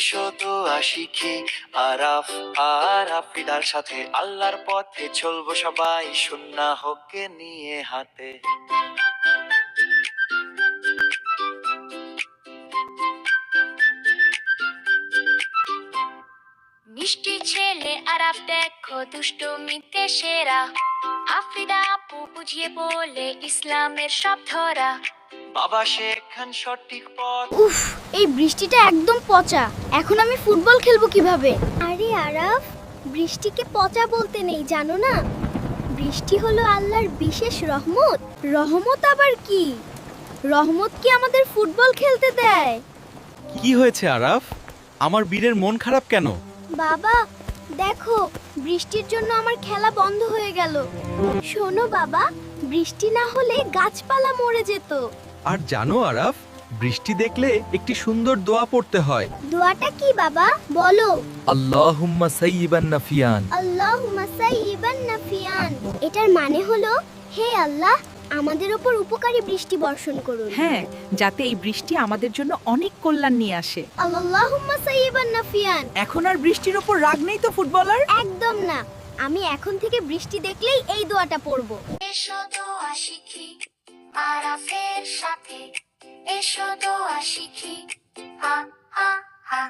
এসো দোয়া শিখি। আরাফ আর আফ্রিদার সাথে আল্লাহর পথে চলবো সবাই, সুন্নাহ হককে নিয়ে হাতে। মিষ্টি ছেলে আরাফ দেখো দুষ্টুমিতে সেরা, আফ্রিদা আপু বুঝিয়ে বলে ইসলামের সব ধরা। বাবা শেখান সঠিক পথ। উফ, এই বৃষ্টিটা একদম পচা। এখন আমি ফুটবল খেলবো কিভাবে? আরে আরাফ, বৃষ্টিকে পচা বলতে নেই, জানো না? বৃষ্টি হলো আল্লাহর বিশেষ রহমত। রহমত আবার কি? রহমত কি আমাদের ফুটবল খেলতে দেয়? কি হয়েছে আরাফ? আমার বীরের মন খারাপ কেন? বাবা, দেখো, বৃষ্টির জন্য আমার খেলা বন্ধ হয়ে গেল। শোনো বাবা, বৃষ্টি না হলে গাছপালা মরে যেত। আর জানো আরাফ, বৃষ্টি দেখলে একটি সুন্দর দোয়া পড়তে হয়। দোয়াটা কি বাবা, বলো। আল্লাহুম্মা সাইয়িবান নাফিয়ান। আল্লাহুম্মা সাইয়িবান নাফিয়ান। এটার মানে হলো, হে আল্লাহ, আমাদের উপর উপকারী বৃষ্টি বর্ষণ করুন। হ্যাঁ, যাতে এই বৃষ্টি আমাদের জন্য অনেক কল্যাণ নিয়ে আসে। আল্লাহুম্মা সাইয়িবান নাফিয়ান। এখন আর বৃষ্টির উপর রাগ নেই তো ফুটবলার? একদম না, আমি এখন থেকে বৃষ্টি দেখলেই এই দোয়াটা পড়ব। এসো দোয়া শিখি আরাফের সাথে, এসো দোয়া শিখি। হা হা হা।